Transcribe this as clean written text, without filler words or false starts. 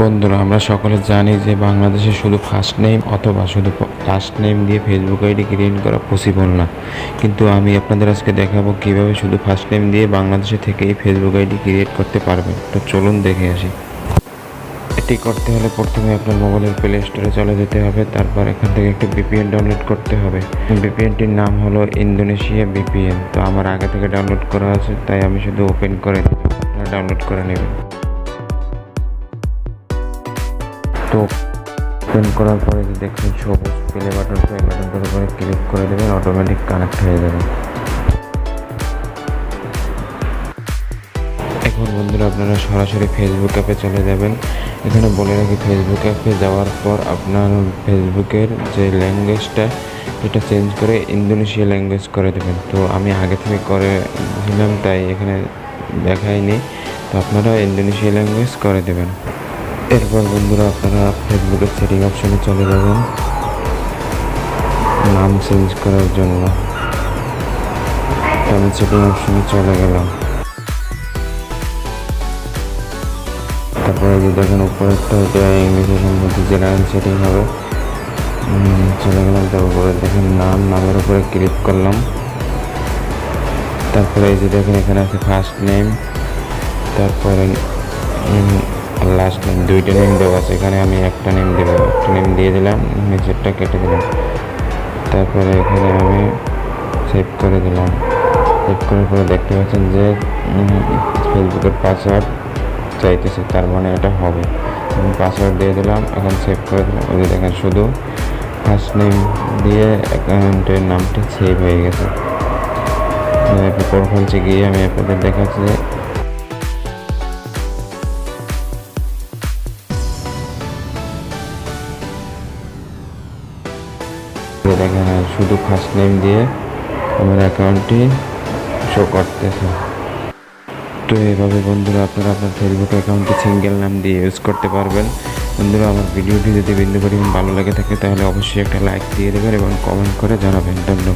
বন্ধুরা, আমরা সকলে জানি যে বাংলাদেশে শুধু ফার্স্ট নেম অথবা শুধু লাস্ট নেম দিয়ে ফেসবুক আইডি ক্রিয়েট করা পসিবল না। কিন্তু আমি আপনাদের আজকে দেখাবো কিভাবে শুধু ফার্স্ট নেম দিয়ে বাংলাদেশে থেকেই ফেসবুক আইডি ক্রিয়েট করতে পারবেন। তো চলুন দেখে আসি। এটি করতে হলে প্রথমে আপনার মোবাইলের প্লে স্টোরে চলে যেতে হবে। তারপর এখান থেকে একটি ভিপিএন ডাউনলোড করতে হবে। ভিপিএনটির নাম হলো ইন্দোনেশিয়া ভিপিএন। তো আমার আগে থেকে ডাউনলোড করা আছে, তাই আমি শুধু ওপেন করে দিলাম, আপনারা ডাউনলোড করে নেবেন। তো ওপেন করার পরে যে দেখবেন সবুজ প্লে বাটন, প্লে বাটনটার উপরে ক্লিক করে দেবেন, অটোমেটিক কানেক্ট হয়ে যাবে। এখন বন্ধুরা আপনারা সরাসরি ফেসবুক অ্যাপে চলে যাবেন। এখানে বলে রাখি, ফেসবুক অ্যাপে যাওয়ার পর আপনার ফেসবুকের যে ল্যাঙ্গুয়েজটা এটা চেঞ্জ করে ইন্দোনেশিয়া ল্যাঙ্গুয়েজ করে দেবেন। তো আমি আগে থেকে করে দিলাম, তাই এখানে দেখায়নি। তো আপনারা ইন্দোনেশিয়া ল্যাঙ্গুয়েজ করে দেবেন। এরপর বন্ধুরা আপনারা ফেসবুকের সেটিং অপশনে চলে যাবেন নাম চেঞ্জ করার জন্য। আমি সেটিং অপশনে চলে গেলাম। তারপরে যে দেখেন উপরেরটা এটা ইংলিশে সম্বন্ধে জেনারেল সেটিং হবে, চলে গেলাম। তারপরে দেখেন নামের উপরে ক্লিক করলাম। তারপরে এই যে দেখেন এখানে আছে ফার্স্ট নেম, তারপরে লাস্ট নেম, দুইটা নেম দেওয়া আছে। এখানে আমি একটা নেম দেবো, একটা নেম দিয়ে দিলাম, নিচেরটা কেটে দিলাম। তারপরে এখানে আমি সেভ করে দিলাম। সেভ করার পরে দেখতে পাচ্ছেন যে ফেসবুকের পাসওয়ার্ড চাইতেছে, তার মানে এটা হবে। আমি পাসওয়ার্ড দিয়ে দিলাম, এখন সেভ করে দিলাম। ওই যে দেখেন শুধু ফার্স্ট নেম দিয়ে অ্যাকাউন্টের নামটা সেভ হয়ে গেছে। প্রোফাইলে গিয়ে আমি আপনাদের দেখাচ্ছি যে দেখেন শুধু ফার্স্ট নেম দিয়ে আমার অ্যাকাউন্টটি শো করতেছে। তো এইভাবে বন্ধুরা আপনারা আপনার ফেসবুক অ্যাকাউন্টে সিঙ্গেল নাম দিয়ে ইউজ করতে পারবেন। বন্ধুরা, আমার ভিডিওটি যদি বিন্দু পরিমাণ ভালো লাগে থাকে তাহলে অবশ্যই একটা লাইক দিয়ে দেবেন এবং কমেন্ট করে জানাবেন। ধন্যবাদ।